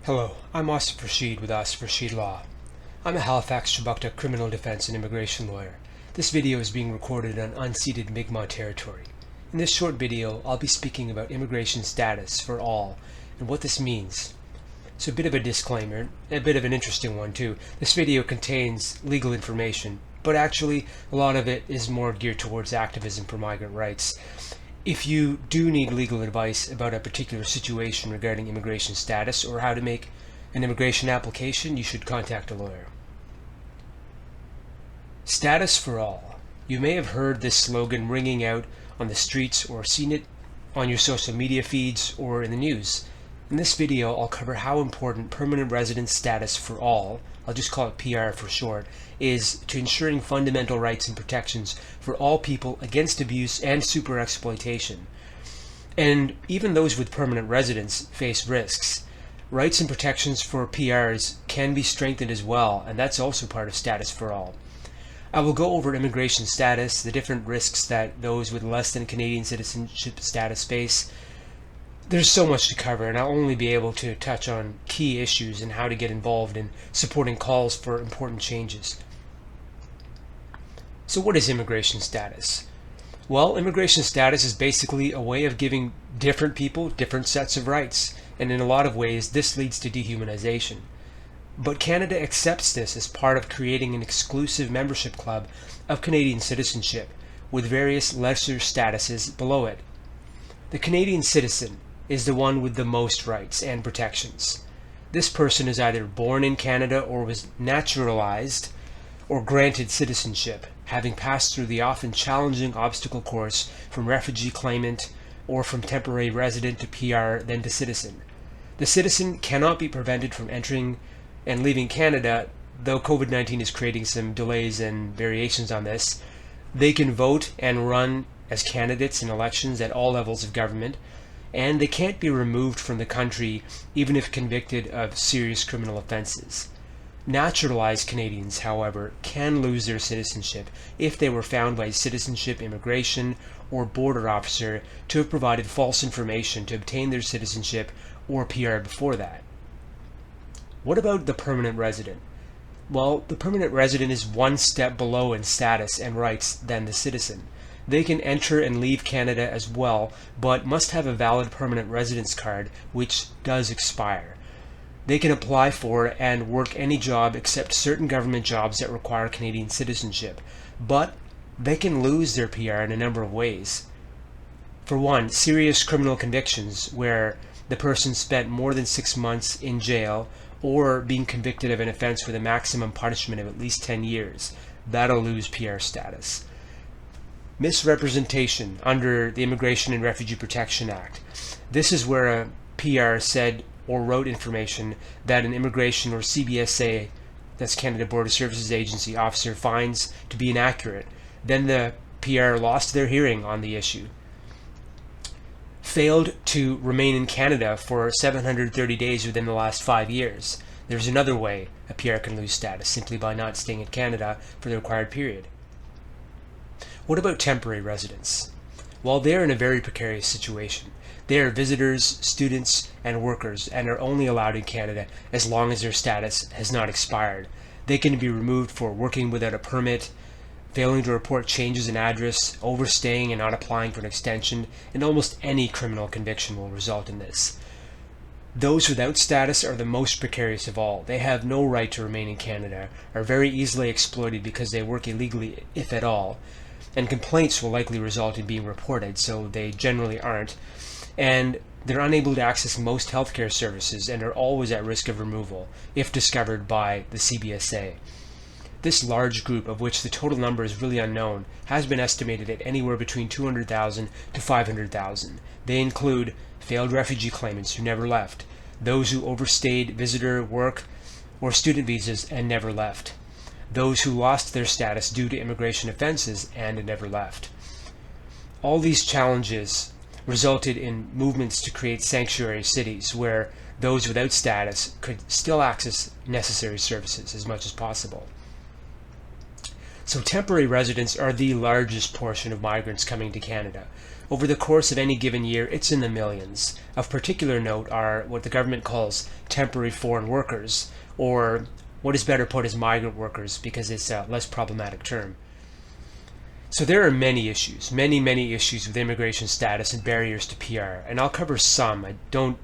Hello, I'm Asaf Rashid with Asaf Rashid Law. I'm a Halifax Shabakta criminal defense and immigration lawyer. This video is being recorded on unceded Mi'kmaq territory. In this short video, I'll be speaking about immigration status for all and what this means. So a bit of a disclaimer, a bit of an interesting one too. This video contains legal information, but actually a lot of it is more geared towards activism for migrant rights. If you do need legal advice about a particular situation regarding immigration status or how to make an immigration application, you should contact a lawyer. Status for all. You may have heard this slogan ringing out on the streets or seen it on your social media feeds or in the news. In this video, I'll cover how important permanent residence status for all, I'll just call it PR for short, is to ensuring fundamental rights and protections for all people against abuse and super exploitation. And even those with permanent residence face risks. Rights and protections for PRs can be strengthened as well, and that's also part of status for all. I will go over immigration status, the different risks that those with less than Canadian citizenship status face. There's so much to cover, and I'll only be able to touch on key issues and how to get involved in supporting calls for important changes. So what is immigration status? Well, immigration status is basically a way of giving different people different sets of rights, and in a lot of ways this leads to dehumanization. But Canada accepts this as part of creating an exclusive membership club of Canadian citizenship, with various lesser statuses below it. The Canadian citizen is the one with the most rights and protections. This person is either born in Canada or was naturalized or granted citizenship, having passed through the often challenging obstacle course from refugee claimant or from temporary resident to PR, then to citizen. The citizen cannot be prevented from entering and leaving Canada, though COVID-19 is creating some delays and variations on this. They can vote and run as candidates in elections at all levels of government, and they can't be removed from the country even if convicted of serious criminal offenses. Naturalized Canadians, however, can lose their citizenship if they were found by citizenship, immigration, or border officer to have provided false information to obtain their citizenship or PR before that. What about the permanent resident? Well, the permanent resident is one step below in status and rights than the citizen. They can enter and leave Canada as well, but must have a valid permanent residence card, which does expire. They can apply for and work any job except certain government jobs that require Canadian citizenship, but they can lose their PR in a number of ways. For one, serious criminal convictions where the person spent more than 6 months in jail or being convicted of an offense with a maximum punishment of at least 10 years. That'll lose PR status. Misrepresentation under the Immigration and Refugee Protection Act. This is where a PR said or wrote information that an immigration or CBSA, that's Canada Border Services Agency officer, finds to be inaccurate. Then the PR lost their hearing on the issue. Failed to remain in Canada for 730 days within the last 5 years. There's another way a PR can lose status, simply by not staying in Canada for the required period. What about temporary residents? Well, they're in a very precarious situation. They are visitors, students, and workers, and are only allowed in Canada as long as their status has not expired. They can be removed for working without a permit, failing to report changes in address, overstaying and not applying for an extension, and almost any criminal conviction will result in this. Those without status are the most precarious of all. They have no right to remain in Canada, are very easily exploited because they work illegally, if at all, and complaints will likely result in being reported, so they generally aren't, and they're unable to access most healthcare services and are always at risk of removal if discovered by the CBSA. This large group, of which the total number is really unknown, has been estimated at anywhere between 200,000 to 500,000. They include failed refugee claimants who never left, those who overstayed visitor, work, or student visas and never left, those who lost their status due to immigration offenses and never left. All these challenges resulted in movements to create sanctuary cities where those without status could still access necessary services as much as possible. So temporary residents are the largest portion of migrants coming to Canada. Over the course of any given year, it's in the millions. Of particular note are what the government calls temporary foreign workers, or what is better put as migrant workers because it's a less problematic term. So there are many issues, many issues with immigration status and barriers to PR, and I'll cover some. I don't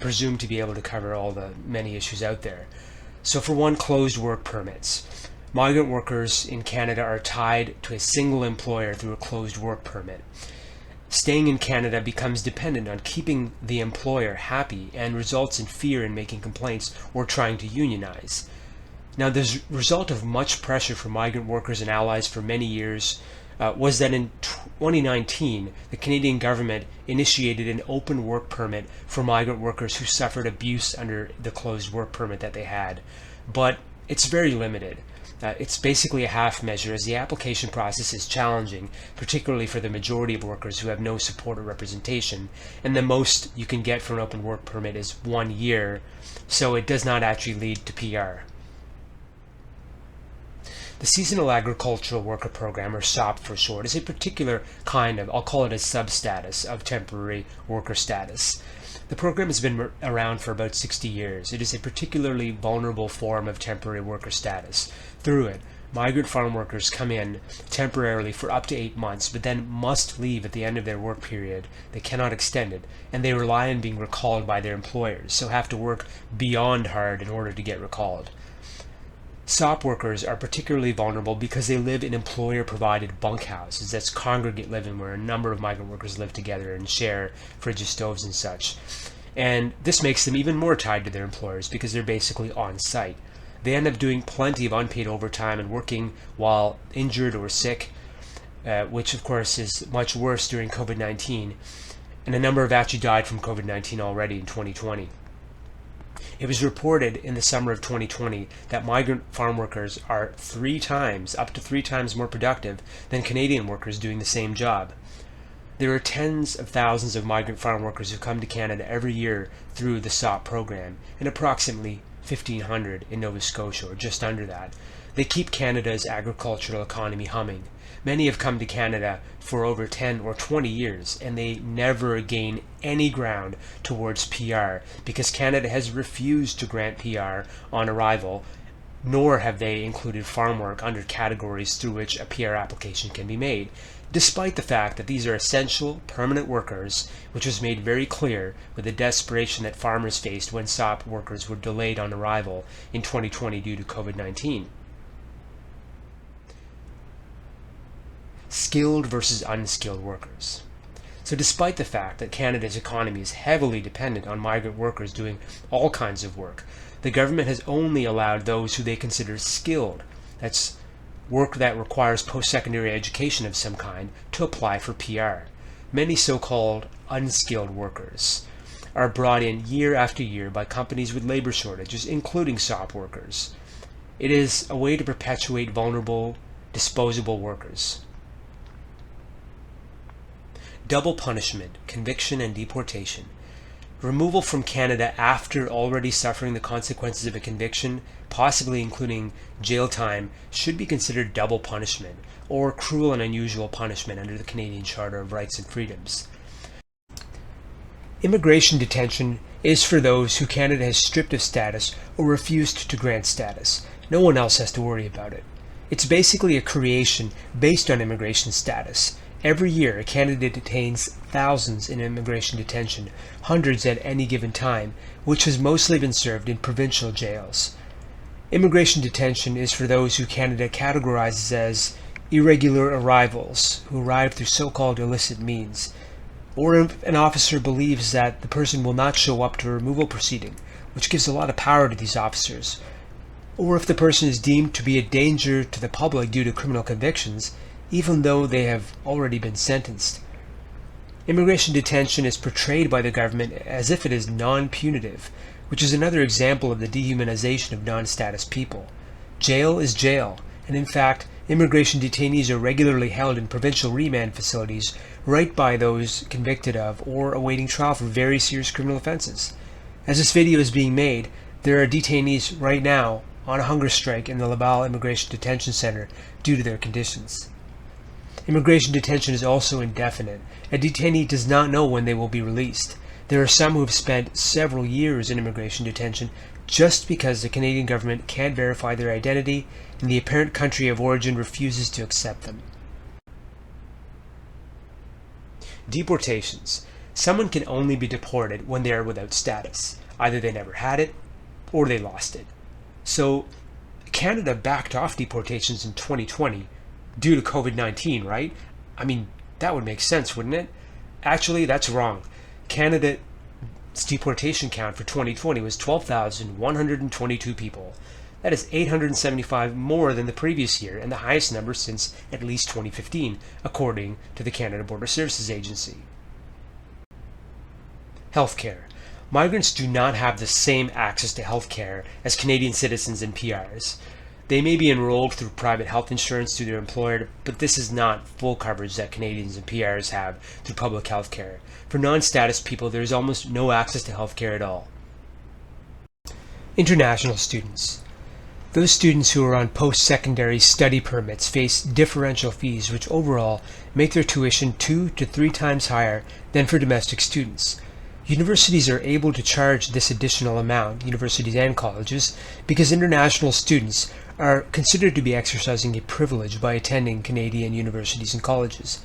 presume to be able to cover all the many issues out there. So for one, closed work permits. Migrant workers in Canada are tied to a single employer through a closed work permit. Staying in Canada becomes dependent on keeping the employer happy and results in fear in making complaints or trying to unionize. Now, the result of much pressure from migrant workers and allies for many years was that in 2019, the Canadian government initiated an open work permit for migrant workers who suffered abuse under the closed work permit that they had. But it's very limited. It's basically a half measure as the application process is challenging, particularly for the majority of workers who have no support or representation, and the most you can get from an open work permit is 1 year, so it does not actually lead to PR. The Seasonal Agricultural Worker Program, or SOP for short, is a particular kind of, I'll call it a substatus of temporary worker status. The program has been around for about 60 years. It is a particularly vulnerable form of temporary worker status. Through it, migrant farm workers come in temporarily for up to 8 months, but then must leave at the end of their work period. They cannot extend it, and they rely on being recalled by their employers, so have to work beyond hard in order to get recalled. SOP workers are particularly vulnerable because they live in employer-provided bunkhouses. That's congregate living, where a number of migrant workers live together and share fridges, stoves, and such. And this makes them even more tied to their employers because they're basically on site. They end up doing plenty of unpaid overtime and working while injured or sick, which of course is much worse during COVID-19. And a number have actually died from COVID-19 already in 2020. It was reported in the summer of 2020 that migrant farm workers are up to three times more productive than Canadian workers doing the same job. There are tens of thousands of migrant farm workers who come to Canada every year through the SOP program, and approximately 1,500 in Nova Scotia, or just under that. They keep Canada's agricultural economy humming. Many have come to Canada for over 10 or 20 years, and they never gain any ground towards PR because Canada has refused to grant PR on arrival, nor have they included farm work under categories through which a PR application can be made, despite the fact that these are essential permanent workers, which was made very clear with the desperation that farmers faced when SOP workers were delayed on arrival in 2020 due to COVID-19. Skilled versus unskilled workers. So despite the fact that Canada's economy is heavily dependent on migrant workers doing all kinds of work, the government has only allowed those who they consider skilled, that's work that requires post-secondary education of some kind, to apply for PR. Many so-called unskilled workers are brought in year after year by companies with labor shortages, including SOP workers. It is a way to perpetuate vulnerable, disposable workers. Double punishment, conviction, and deportation. Removal from Canada after already suffering the consequences of a conviction, possibly including jail time, should be considered double punishment, or cruel and unusual punishment under the Canadian Charter of Rights and Freedoms. Immigration detention is for those who Canada has stripped of status or refused to grant status. No one else has to worry about it. It's basically a creation based on immigration status. Every year, Canada detains thousands in immigration detention, hundreds at any given time, which has mostly been served in provincial jails. Immigration detention is for those who Canada categorizes as irregular arrivals, who arrive through so-called illicit means, or if an officer believes that the person will not show up to a removal proceeding, which gives a lot of power to these officers, or if the person is deemed to be a danger to the public due to criminal convictions, even though they have already been sentenced. Immigration detention is portrayed by the government as if it is non-punitive, which is another example of the dehumanization of non-status people. Jail is jail, and in fact, immigration detainees are regularly held in provincial remand facilities right by those convicted of or awaiting trial for very serious criminal offenses. As this video is being made, there are detainees right now on a hunger strike in the Laval Immigration Detention Center due to their conditions. Immigration detention is also indefinite. A detainee does not know when they will be released. There are some who have spent several years in immigration detention just because the Canadian government can't verify their identity and the apparent country of origin refuses to accept them. Deportations. Someone can only be deported when they are without status. Either they never had it or they lost it. So Canada backed off deportations in 2020 due to COVID-19, right? I mean, that would make sense, wouldn't it? Actually, that's wrong. Canada's deportation count for 2020 was 12,122 people. That is 875 more than the previous year and the highest number since at least 2015, according to the Canada Border Services Agency. Healthcare. Migrants do not have the same access to healthcare as Canadian citizens and PRs. They may be enrolled through private health insurance through their employer, but this is not full coverage that Canadians and PRs have through public health care. For non-status people, there is almost no access to health care at all. International students. Those students who are on post-secondary study permits face differential fees which overall make their tuition 2 to 3 times higher than for domestic students. Universities are able to charge this additional amount, universities and colleges, because international students are considered to be exercising a privilege by attending Canadian universities and colleges.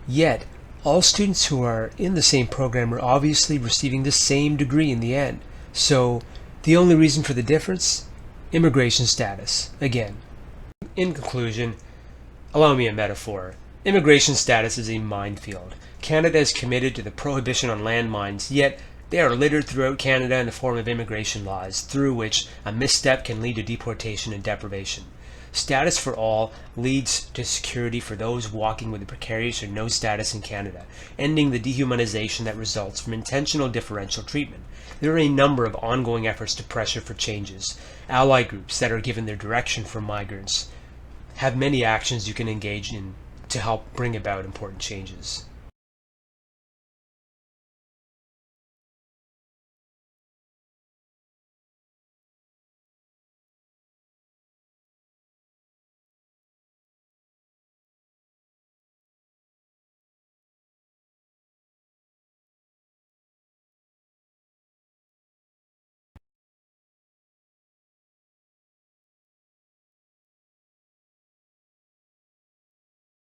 Yet, all students who are in the same program are obviously receiving the same degree in the end. So, the only reason for the difference? Immigration status, again. In conclusion, allow me a metaphor. Immigration status is a minefield. Canada is committed to the prohibition on landmines, yet they are littered throughout Canada in the form of immigration laws, through which a misstep can lead to deportation and deprivation. Status for all leads to security for those walking with a precarious or no status in Canada, ending the dehumanization that results from intentional differential treatment. There are a number of ongoing efforts to pressure for changes. Ally groups that are given their direction for migrants have many actions you can engage in to help bring about important changes.